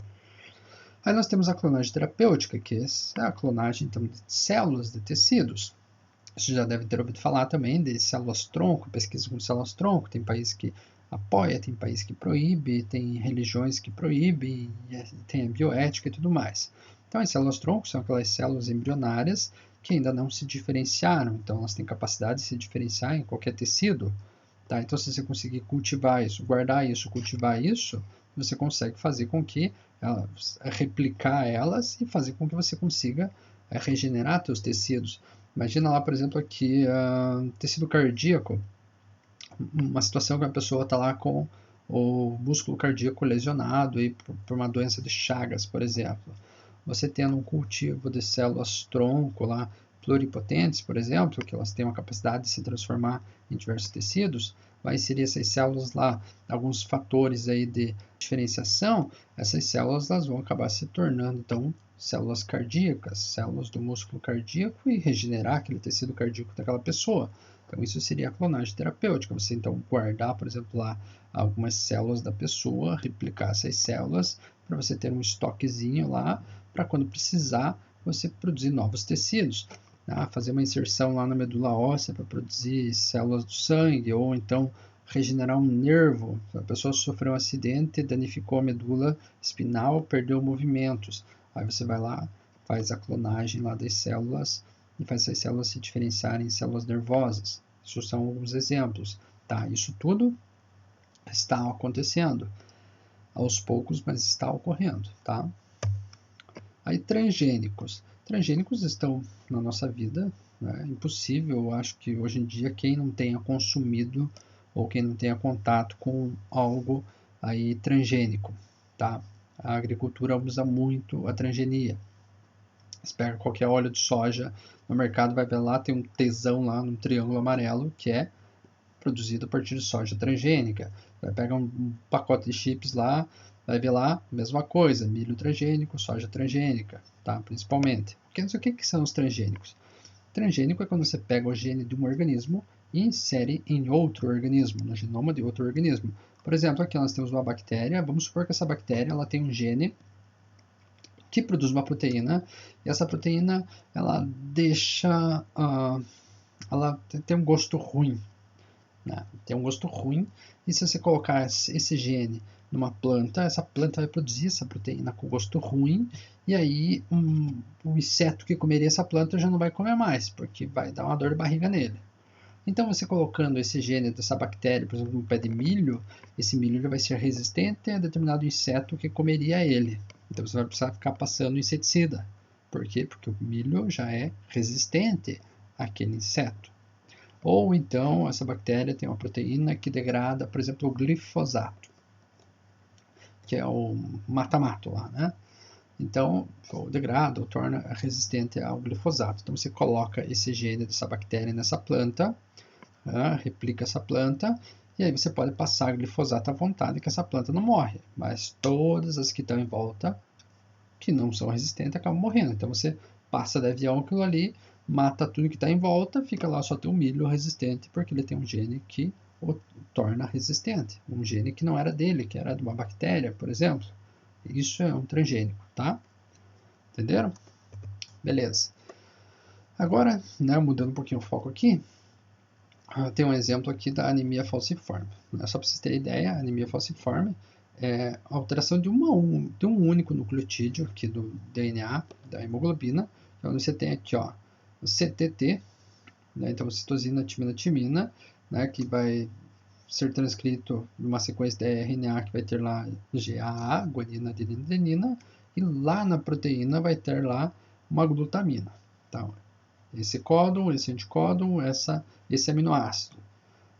Aí nós temos a clonagem terapêutica, que é a clonagem então, de células de tecidos. Você já deve ter ouvido falar também de células-tronco, pesquisa com células-tronco. Tem país que apoia, tem país que proíbe, tem religiões que proíbem, tem a bioética e tudo mais. Então, as células-tronco são aquelas células embrionárias que ainda não se diferenciaram. Então, elas têm capacidade de se diferenciar em qualquer tecido. Tá? Então, se você conseguir cultivar isso, guardar isso, cultivar isso, você consegue fazer com que replicar elas e fazer com que você consiga regenerar seus tecidos. Imagina lá, por exemplo, aqui, tecido cardíaco, uma situação que a pessoa está lá com o músculo cardíaco lesionado aí por uma doença de Chagas, por exemplo. Você tendo um cultivo de células-tronco lá, pluripotentes, por exemplo, que elas têm uma capacidade de se transformar em diversos tecidos, vai inserir essas células lá, alguns fatores aí de diferenciação, essas células elas vão acabar se tornando, então, células cardíacas, células do músculo cardíaco e regenerar aquele tecido cardíaco daquela pessoa. Então, isso seria a clonagem terapêutica. Você, então, guardar, por exemplo, lá algumas células da pessoa, replicar essas células, para você ter um estoquezinho lá, para quando precisar, você produzir novos tecidos. Tá? Fazer uma inserção lá na medula óssea para produzir células do sangue, ou então regenerar um nervo. A pessoa sofreu um acidente, danificou a medula espinal, perdeu movimentos. Aí você vai lá, faz a clonagem lá das células e faz essas células se diferenciarem em células nervosas. Isso são alguns exemplos. Tá? Isso tudo está acontecendo aos poucos, mas está ocorrendo. Tá? Aí transgênicos. Transgênicos estão na nossa vida. É impossível, eu acho que hoje em dia quem não tenha consumido ou quem não tenha contato com algo aí transgênico. Tá? A agricultura usa muito a transgenia. Você pega qualquer óleo de soja no mercado, vai ver lá, tem um tesão lá num triângulo amarelo que é produzido a partir de soja transgênica. Vai pegar um pacote de chips lá, vai ver lá, mesma coisa, milho transgênico, soja transgênica, tá? Principalmente. O que são os transgênicos? Transgênico é quando você pega o gene de um organismo e insere em outro organismo, no genoma de outro organismo. Por exemplo, aqui nós temos uma bactéria, vamos supor que essa bactéria ela tem um gene que produz uma proteína, e essa proteína ela deixa, ela tem um gosto ruim, né? Tem um gosto ruim, e se você colocar esse gene numa planta, essa planta vai produzir essa proteína com gosto ruim, e aí o inseto que comeria essa planta já não vai comer mais, porque vai dar uma dor de barriga nele. Então, você colocando esse gene dessa bactéria, por exemplo, no pé de milho, esse milho já vai ser resistente a determinado inseto que comeria ele. Então, você vai precisar ficar passando inseticida. Por quê? Porque o milho já é resistente àquele inseto. Ou então, essa bactéria tem uma proteína que degrada, por exemplo, o glifosato, que é o mata-mato lá, né? Então, o degrada ou torna resistente ao glifosato. Então, você coloca esse gene dessa bactéria nessa planta, replica essa planta, e aí você pode passar glifosato à vontade que essa planta não morre, mas todas as que estão em volta que não são resistentes acabam morrendo. Então você passa de avião aquilo ali, mata tudo que está em volta, fica lá só tem um milho resistente, porque ele tem um gene que o torna resistente. Um gene que não era dele, que era de uma bactéria, por exemplo. Isso é um transgênico, tá? Entenderam? Beleza. Agora, né, mudando um pouquinho o foco aqui, tem um exemplo aqui da anemia falciforme. Só para vocês terem ideia, a anemia falciforme é a alteração de um único nucleotídeo aqui do DNA, da hemoglobina, onde você tem aqui, ó, o CTT, né, então citosina, timina, timina, né, que vai ser transcrito numa sequência de RNA que vai ter lá GAA, guanina, adenina, adenina, e lá na proteína vai ter lá uma glutamina. Então, esse códon, esse anticódon, esse aminoácido.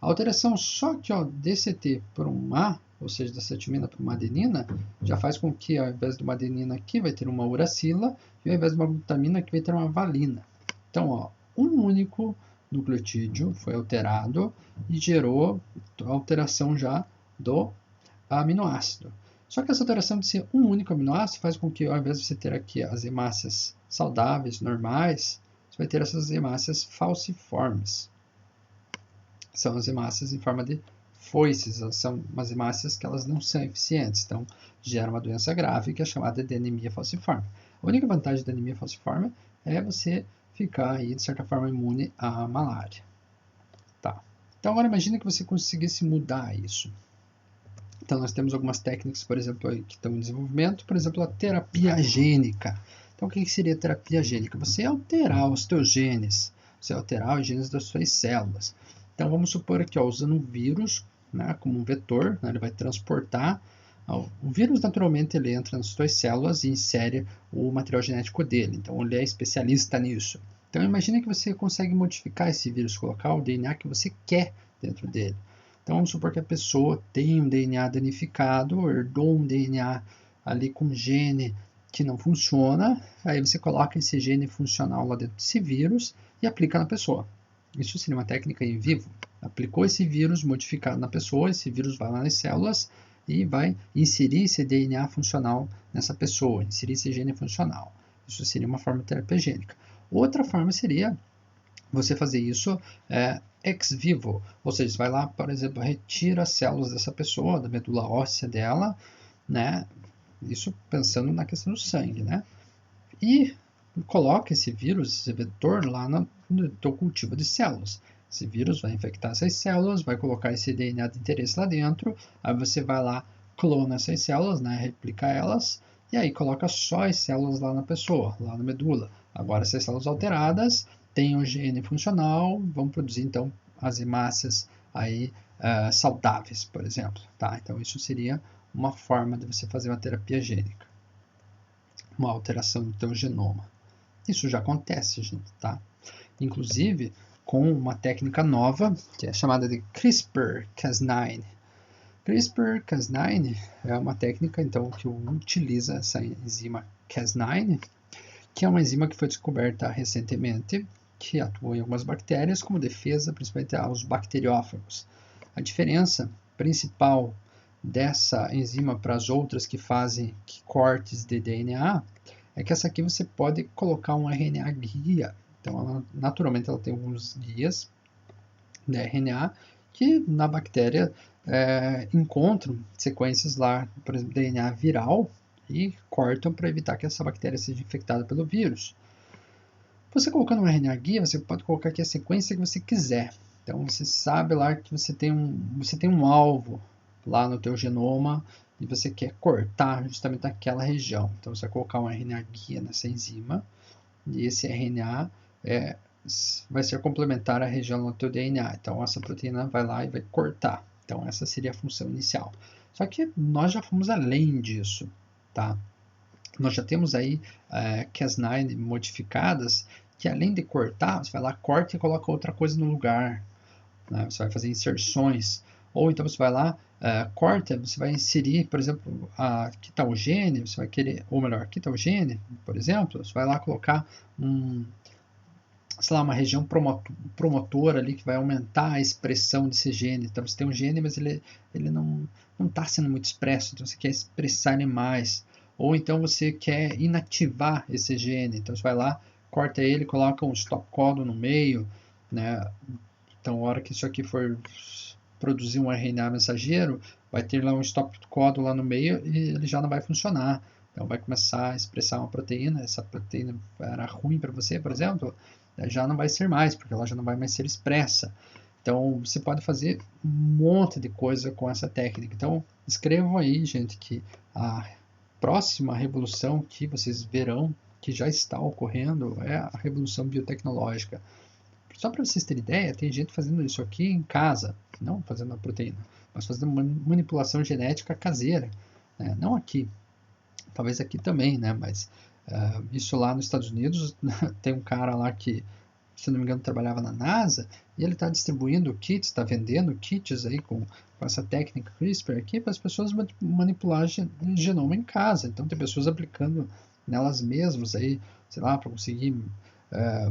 A alteração só que ó, DCT por um A, ou seja, dessa timina para uma adenina, já faz com que ao invés de uma adenina aqui vai ter uma uracila e ao invés de uma glutamina aqui vai ter uma valina. Então, ó, um único nucleotídeo foi alterado e gerou a alteração já do aminoácido. Só que essa alteração de ser um único aminoácido faz com que ao invés de você ter aqui as hemácias saudáveis, normais, você vai ter essas hemácias falciformes. São as hemácias em forma de foices, são umas hemácias que elas não são eficientes, então gera uma doença grave que é chamada de anemia falciforme. A única vantagem da anemia falciforme é você ficar aí, de certa forma, imune à malária. Tá. Então agora imagine que você conseguisse mudar isso. Então nós temos algumas técnicas, por exemplo, aí, que estão em desenvolvimento, por exemplo, a terapia gênica. Então o que seria terapia gênica? Você alterar os teus genes, você alterar os genes das suas células. Então vamos supor aqui, ó, usando um vírus, né, como um vetor, né, ele vai transportar. O vírus naturalmente ele entra nas suas células e insere o material genético dele. Então ele é especialista nisso. Então imagine que você consegue modificar esse vírus, colocar o DNA que você quer dentro dele. Então vamos supor que a pessoa tem um DNA danificado, herdou um DNA ali com gene que não funciona, aí você coloca esse gene funcional lá dentro desse vírus e aplica na pessoa. Isso seria uma técnica in vivo. Aplicou esse vírus modificado na pessoa, esse vírus vai lá nas células e vai inserir esse DNA funcional nessa pessoa, inserir esse gene funcional. Isso seria uma forma de terapia gênica. Outra forma seria você fazer isso ex vivo, ou seja, você vai lá, por exemplo, retira as células dessa pessoa, da medula óssea dela, né? Isso pensando na questão do sangue, né? E coloca esse vírus, esse vetor lá no teu cultivo de células. Esse vírus vai infectar essas células, vai colocar esse DNA de interesse lá dentro, aí você vai lá, clona essas células, né? Replica elas, e aí coloca só as células lá na pessoa, lá na medula. Agora essas células alteradas têm um gene funcional, vão produzir então as hemácias aí saudáveis, por exemplo. Tá? Então isso seria uma forma de você fazer uma terapia gênica, uma alteração do teu genoma. Isso já acontece, gente, tá? Inclusive com uma técnica nova que é chamada de CRISPR-Cas9. CRISPR-Cas9 é uma técnica então que utiliza essa enzima Cas9, que é uma enzima que foi descoberta recentemente, que atua em algumas bactérias como defesa, principalmente aos bacteriófagos. A diferença principal dessa enzima para as outras que fazem cortes de DNA é que essa aqui você pode colocar um RNA guia. Então, naturalmente, ela tem alguns guias de RNA que na bactéria encontram sequências lá, por exemplo, DNA viral, e cortam para evitar que essa bactéria seja infectada pelo vírus. Você colocando um RNA guia, você pode colocar aqui a sequência que você quiser. Então você sabe lá que você tem um alvo lá no teu genoma e você quer cortar justamente aquela região. Então você vai colocar um RNA guia nessa enzima e esse RNA vai ser complementar à região do teu DNA. Então essa proteína vai lá e vai cortar. Então essa seria a função inicial. Só que nós já fomos além disso, tá? Nós já temos aí Cas9 modificadas que além de cortar, você vai lá, corta e coloca outra coisa no lugar. Né? Você vai fazer inserções. Ou então você vai lá, corta, você vai inserir, por exemplo, aqui está o gene, você vai querer, ou melhor, aqui está o gene, por exemplo, você vai lá colocar sei lá, uma região promotora ali que vai aumentar a expressão desse gene. Então você tem um gene, mas ele não está sendo muito expresso, então você quer expressar ele mais. ou então você quer inativar esse gene, então você vai lá, corta ele, coloca um stop codon no meio, né? Então, a hora que isso aqui for produzir um RNA mensageiro, vai ter lá um stop codon lá no meio e ele já não vai funcionar. Então, vai começar a expressar uma proteína, essa proteína era ruim para você, por exemplo, já não vai ser mais, porque ela já não vai mais ser expressa. Então, você pode fazer um monte de coisa com essa técnica. Então, escrevam aí, gente, que a próxima revolução que vocês verão, que já está ocorrendo, é a revolução biotecnológica. Só para vocês terem ideia, tem gente fazendo isso aqui em casa, não fazendo a proteína, mas fazendo manipulação genética caseira, né? Não aqui, talvez aqui também, né? Mas isso lá nos Estados Unidos, tem um cara lá que, se não me engano, trabalhava na NASA, e ele está distribuindo kits, está vendendo kits aí com essa técnica CRISPR aqui para as pessoas manipular genoma em casa. Então tem pessoas aplicando nelas mesmas aí, sei lá, para conseguir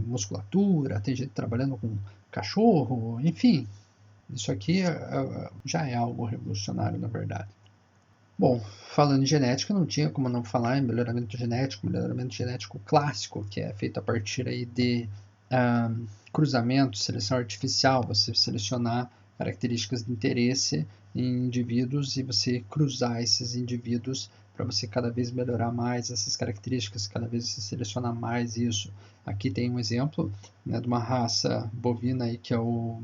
musculatura, tem gente trabalhando com cachorro, enfim. Isso aqui já é algo revolucionário, na verdade. Bom, falando em genética, não tinha como não falar em melhoramento genético clássico, que é feito a partir aí de cruzamento, seleção artificial, você selecionar características de interesse em indivíduos e você cruzar esses indivíduos para você cada vez melhorar mais essas características, cada vez você selecionar mais isso. Aqui tem um exemplo, né, de uma raça bovina aí que é o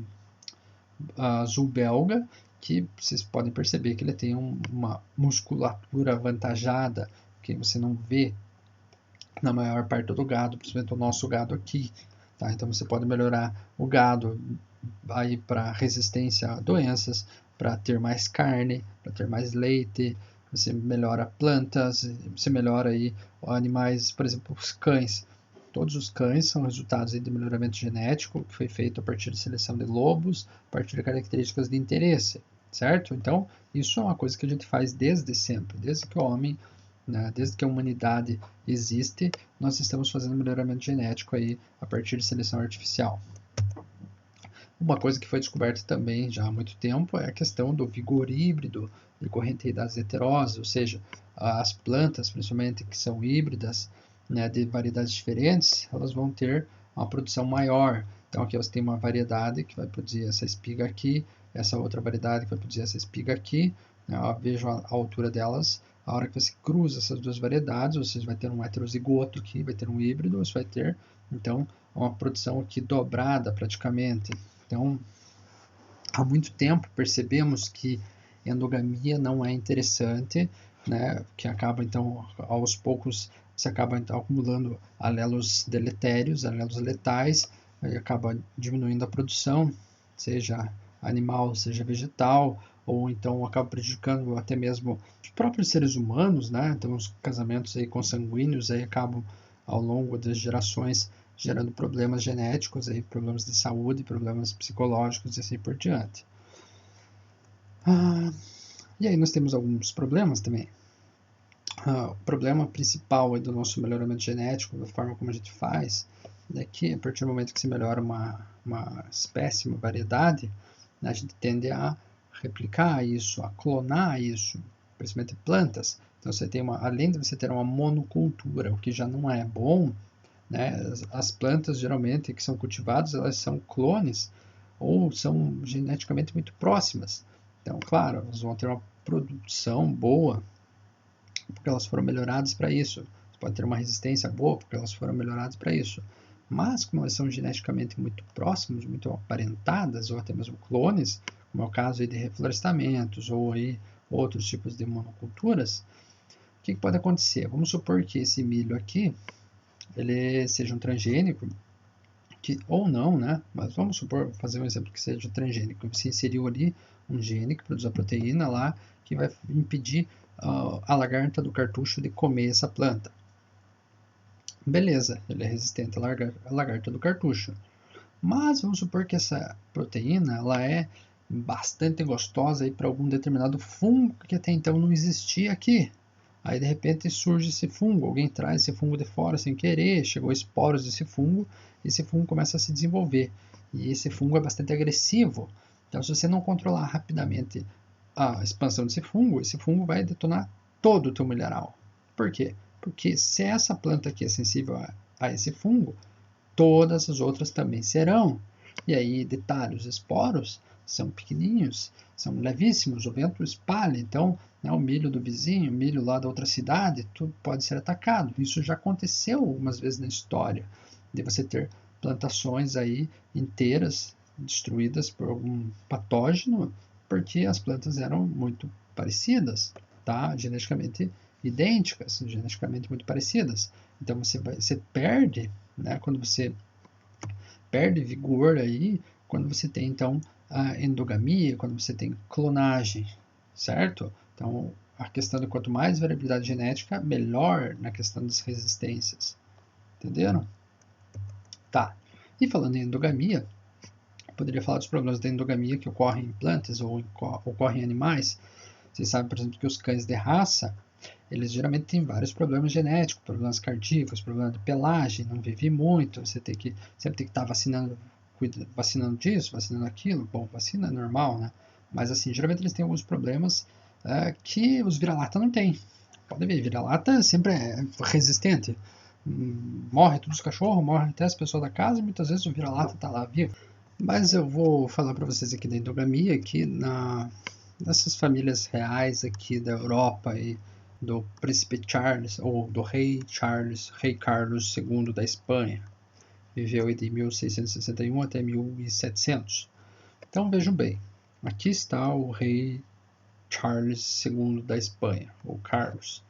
azul belga, que vocês podem perceber que ele tem uma musculatura avantajada, que você não vê na maior parte do gado, principalmente o nosso gado aqui. Tá? Então você pode melhorar o gado aí para resistência a doenças, para ter mais carne, para ter mais leite, você melhora plantas, você melhora aí animais, por exemplo, os cães. Todos os cães são resultados de melhoramento genético que foi feito a partir de seleção de lobos, a partir de características de interesse, certo? Então, isso é uma coisa que a gente faz desde sempre, desde que o homem, né, desde que a humanidade existe, nós estamos fazendo melhoramento genético aí a partir de seleção artificial. Uma coisa que foi descoberta também já há muito tempo é a questão do vigor híbrido decorrente das heteroses, ou seja, as plantas, principalmente que são híbridas, né, de variedades diferentes, elas vão ter uma produção maior. Então aqui você tem uma variedade que vai produzir essa espiga aqui, essa outra variedade que vai produzir essa espiga aqui, né, vejo a altura delas. A hora que você cruza essas duas variedades, você vai ter um heterozigoto aqui, vai ter um híbrido, você vai ter então uma produção aqui dobrada praticamente. Então, há muito tempo percebemos que endogamia não é interessante, né? Que acaba então aos poucos você acaba então, acumulando alelos deletérios, alelos letais, aí acaba diminuindo a produção, seja animal, seja vegetal, ou então acaba prejudicando até mesmo os próprios seres humanos, né? Então os casamentos aí consanguíneos aí acabam ao longo das gerações gerando problemas genéticos, aí, problemas de saúde, problemas psicológicos e assim por diante. E aí nós temos alguns problemas também. O problema principal do nosso melhoramento genético, da forma como a gente faz, é que a partir do momento que se melhora uma espécie, uma variedade, a gente tende a replicar isso, a clonar isso, principalmente plantas. Então você tem além de você ter uma monocultura, o que já não é bom, né? As plantas geralmente que são cultivadas, elas são clones ou são geneticamente muito próximas. Então, claro, elas vão ter uma produção boa porque elas foram melhoradas para isso. Você pode ter uma resistência boa porque elas foram melhoradas para isso. Mas como elas são geneticamente muito próximas, muito aparentadas ou até mesmo clones, como é o caso aí de reflorestamentos ou aí outros tipos de monoculturas, o que pode acontecer? Vamos supor que esse milho aqui ele seja um transgênico, ou não, né? Mas vamos supor, fazer um exemplo que seja transgênico. Você inseriu ali um gene que produz a proteína lá, que vai impedir a lagarta do cartucho de comer essa planta. Beleza, ele é resistente à lagarta do cartucho. Mas vamos supor que essa proteína ela é bastante gostosa para algum determinado fungo que até então não existia aqui. Aí de repente surge esse fungo, alguém traz esse fungo de fora sem querer, chegou esporos desse fungo, e esse fungo começa a se desenvolver. E esse fungo é bastante agressivo. Então se você não controlar rapidamente a expansão desse fungo, esse fungo vai detonar todo o teu milharal. Por quê? Porque se essa planta aqui é sensível a esse fungo, todas as outras também serão. E aí, detalhe, os esporos são pequenininhos, são levíssimos, o vento espalha, então o milho do vizinho, o milho lá da outra cidade, tudo pode ser atacado. Isso já aconteceu algumas vezes na história, de você ter plantações aí inteiras destruídas por algum patógeno, porque as plantas eram muito parecidas, tá? Geneticamente idênticas, geneticamente muito parecidas. Então você perde, né? Quando você perde vigor aí, quando você tem então a endogamia, quando você tem clonagem, certo? Então a questão de quanto mais variabilidade genética, melhor na questão das resistências. Entenderam? Tá. E falando em endogamia, eu poderia falar dos problemas da endogamia que ocorrem em plantas ou ocorrem em animais. Vocês sabem, por exemplo, que os cães de raça, eles geralmente têm vários problemas genéticos, problemas cardíacos, problemas de pelagem, não vive muito, você tem que sempre tem que estar vacinando disso, vacinando aquilo. Bom, vacina é normal, né? Mas assim, geralmente eles têm alguns problemas que os vira-lata não têm. Pode ver, vira-lata sempre é resistente. Morre todos os cachorros, morre até as pessoas da casa, e muitas vezes o vira-lata está lá vivo. Mas eu vou falar para vocês aqui da endogamia, aqui nessas famílias reais aqui da Europa e do príncipe Charles, ou do rei Charles, rei Carlos II da Espanha. Viveu de 1661 até 1700. Então vejam bem, aqui está o rei Charles II da Espanha, ou Carlos.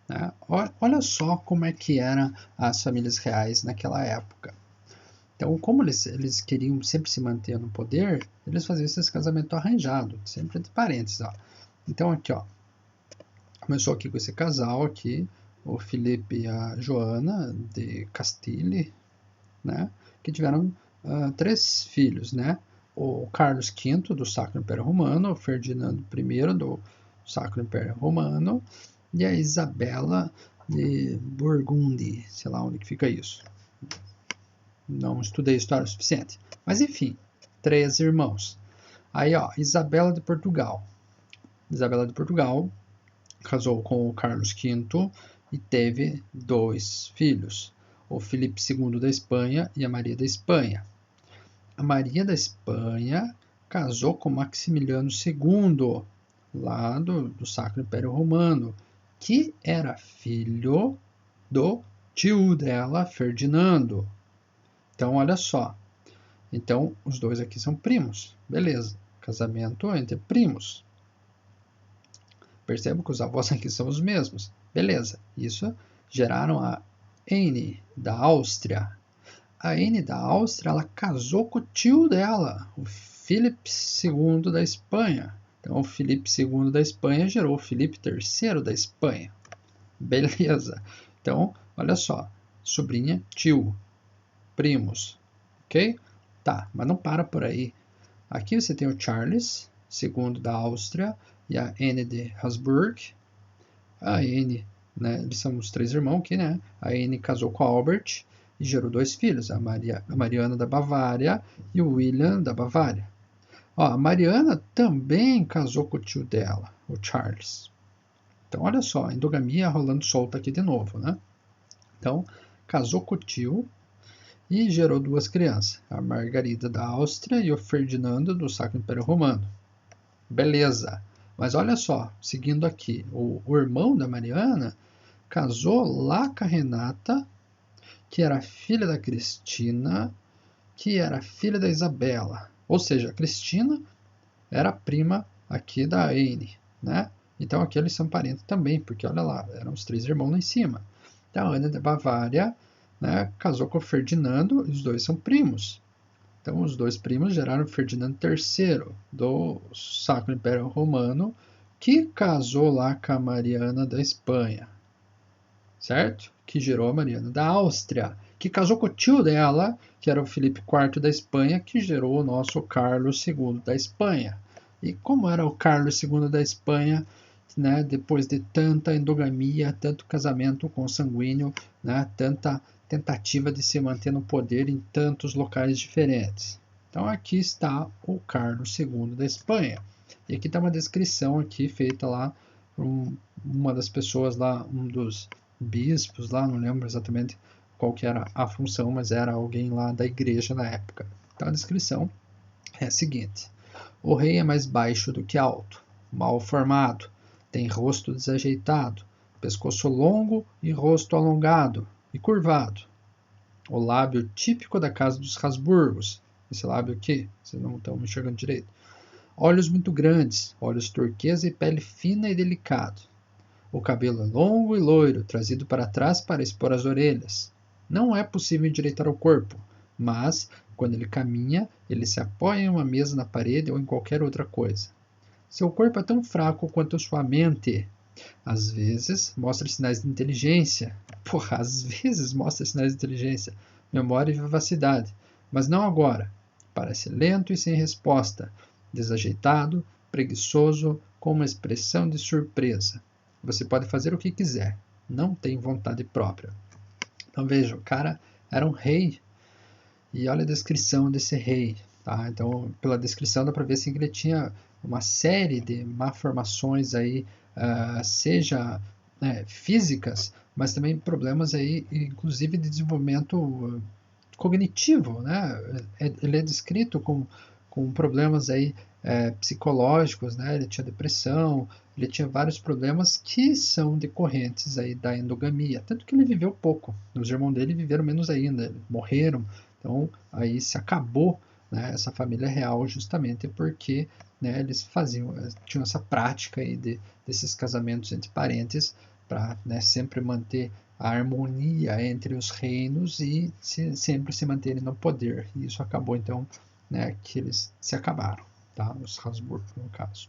Né? Olha só como é que eram as famílias reais naquela época. Então, como eles queriam sempre se manter no poder, eles faziam esses casamentos arranjados, sempre entre parentes. Ó. Então, aqui, ó, começou aqui com esse casal aqui, o Felipe e a Joana de Castile, né, que tiveram 3 filhos, né? O Carlos V do Sacro Império Romano, o Ferdinando I do Sacro Império Romano e a Isabela de Burgundy, sei lá onde que fica isso. Não estudei história o suficiente. Mas enfim, 3 irmãos. Aí, ó, Isabela de Portugal. Isabela de Portugal casou com o Carlos V e teve 2 filhos, o Felipe II da Espanha e a Maria da Espanha. A Maria da Espanha casou com Maximiliano II, lá do Sacro Império Romano, que era filho do tio dela, Ferdinando. Então, olha só. Então, os dois aqui são primos. Beleza. Casamento entre primos. Perceba que os avós aqui são os mesmos. Beleza. Isso geraram a Anne da Áustria. A Anne da Áustria, ela casou com o tio dela, o Filipe II da Espanha. Então, o Filipe II da Espanha gerou o Filipe III da Espanha. Beleza. Então, olha só. Sobrinha, tio, primos. Ok? Tá, mas não para por aí. Aqui você tem o Charles II da Áustria e a Anne de Habsburg. A Anne, né, eles são os 3 irmãos aqui, né? A Anne casou com a Albert e gerou 2 filhos, a Mariana da Bavária e o William da Bavária. Ó, a Mariana também casou com o tio dela, o Charles. Então, olha só, a endogamia rolando solta aqui de novo, né? Então, casou com o tio e gerou 2 crianças, a Margarida da Áustria e o Ferdinando do Sacro Império Romano. Beleza, mas olha só, seguindo aqui, o irmão da Mariana casou lá com a Renata, que era filha da Cristina, que era filha da Isabela. Ou seja, a Cristina era prima aqui da Anne, né? Então aqui eles são parentes também, porque olha lá, eram os 3 irmãos lá em cima. Então a Ana da Bavária, né, casou com o Ferdinando, e os dois são primos. Então os 2 primos geraram Ferdinando III do Sacro Império Romano, que casou lá com a Mariana da Espanha, certo? Que gerou a Mariana da Áustria, que casou com o tio dela, que era o Filipe IV da Espanha, que gerou o nosso Carlos II da Espanha. E como era o Carlos II da Espanha, né, depois de tanta endogamia, tanto casamento consanguíneo, né, tanta tentativa de se manter no poder em tantos locais diferentes. Então aqui está o Carlos II da Espanha. E aqui está uma descrição aqui feita lá por uma das pessoas lá, um dos bispos lá, não lembro exatamente qual que era a função, mas era alguém lá da igreja na época. Então a descrição é a seguinte: o rei é mais baixo do que alto, mal formado, tem rosto desajeitado, pescoço longo e rosto alongado e curvado. O lábio típico da casa dos Habsburgos. Esse lábio aqui, vocês não estão me enxergando direito. Olhos muito grandes, olhos turquesa e pele fina e delicado. O cabelo é longo e loiro, trazido para trás para expor as orelhas. Não é possível endireitar o corpo, mas, quando ele caminha, ele se apoia em uma mesa na parede ou em qualquer outra coisa. Seu corpo é tão fraco quanto sua mente. Às vezes, mostra sinais de inteligência. Porra, às vezes mostra sinais de inteligência, memória e vivacidade. Mas não agora. Parece lento e sem resposta, desajeitado, preguiçoso, com uma expressão de surpresa. Você pode fazer o que quiser, não tem vontade própria. Então veja, o cara era um rei, e olha a descrição desse rei. Tá? Então, pela descrição dá para ver assim, que ele tinha uma série de malformações aí, seja físicas, mas também problemas aí, inclusive de desenvolvimento cognitivo, né? Ele é descrito com problemas aí psicológicos, né? Ele tinha depressão, ele tinha vários problemas que são decorrentes aí da endogamia, tanto que ele viveu pouco. Os irmãos dele viveram menos ainda, morreram. Então aí se acabou, né, essa família real justamente porque, né, eles tinham essa prática aí desses casamentos entre parentes para, né, sempre manter a harmonia entre os reinos e sempre se manterem no poder. E isso acabou então, né, que eles se acabaram, tá? Os Habsburgo no caso.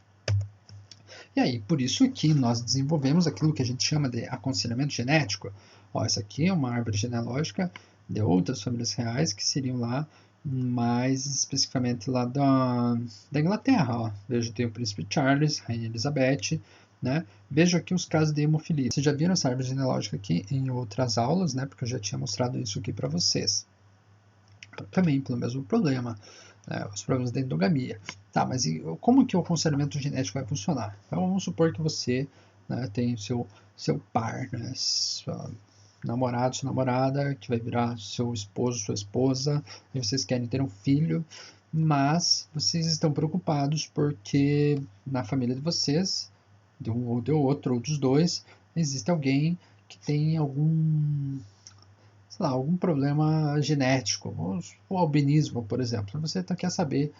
E aí, por isso que nós desenvolvemos aquilo que a gente chama de aconselhamento genético. Ó, essa aqui é uma árvore genealógica de outras famílias reais que seriam lá, mais especificamente lá da Inglaterra. Ó. Veja, tem o príncipe Charles, rainha Elizabeth, né? Veja aqui os casos de hemofilia. Vocês já viram essa árvore genealógica aqui em outras aulas, né? Porque eu já tinha mostrado isso aqui para vocês. Também pelo mesmo problema, né? Os problemas da endogamia. Tá, mas como que o aconselhamento genético vai funcionar? Então vamos supor que você, né, tem seu par, né, sua namorado, sua namorada, que vai virar seu esposo, sua esposa, e vocês querem ter um filho, mas vocês estão preocupados porque na família de vocês, de um ou de outro, ou dos dois, existe alguém que tem algum, sei lá, algum problema genético, o albinismo, por exemplo. Você quer saber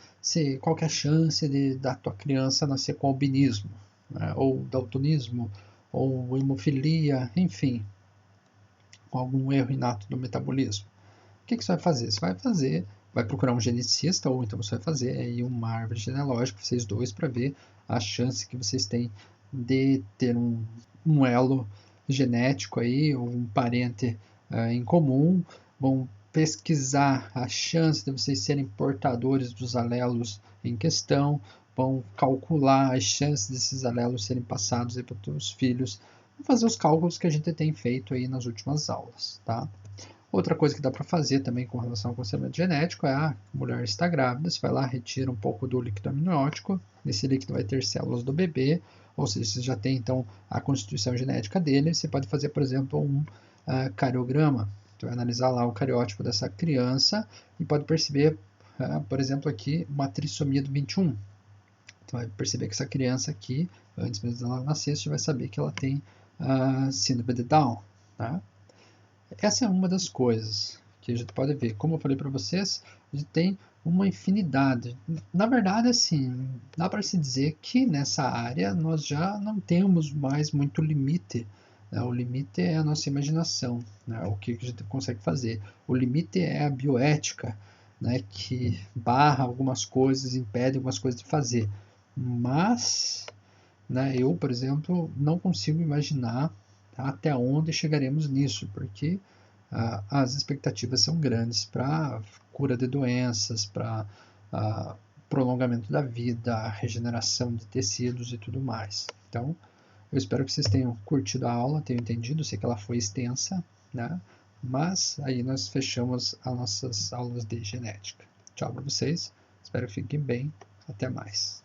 qual que é a chance da tua criança nascer com albinismo, né? Ou daltonismo, ou hemofilia, enfim, com algum erro inato do metabolismo. O que você vai fazer? Vai procurar um geneticista, ou então você vai fazer aí uma árvore genealógica, vocês dois, para ver a chance que vocês têm de ter um elo genético aí, ou um parente em comum. Vão pesquisar a chance de vocês serem portadores dos alelos em questão, vão calcular as chances desses alelos serem passados para os filhos, vão fazer os cálculos que a gente tem feito aí nas últimas aulas, tá? Outra coisa que dá para fazer também com relação ao aconselhamento genético é a mulher está grávida, você vai lá, retira um pouco do líquido amniótico, nesse líquido vai ter células do bebê, ou seja, você já tem então a constituição genética dele, você pode fazer, por exemplo, um cariograma, você vai analisar lá o cariótipo dessa criança e pode perceber, por exemplo, aqui uma trissomia do 21. Então vai perceber que essa criança aqui, antes mesmo dela nascer, você vai saber que ela tem síndrome de Down, tá? Essa é uma das coisas que a gente pode ver. Como eu falei para vocês, a gente tem uma infinidade. Na verdade, assim, dá para se dizer que nessa área nós já não temos mais muito limite. Né? O limite é a nossa imaginação, né? O que a gente consegue fazer. O limite é a bioética, né? Que barra algumas coisas, impede algumas coisas de fazer. Mas, né, eu, por exemplo, não consigo imaginar até onde chegaremos nisso, porque as expectativas são grandes para cura de doenças, para prolongamento da vida, regeneração de tecidos e tudo mais. Então, eu espero que vocês tenham curtido a aula, tenham entendido, sei que ela foi extensa, né? Mas aí nós fechamos as nossas aulas de genética. Tchau para vocês, espero que fiquem bem, até mais.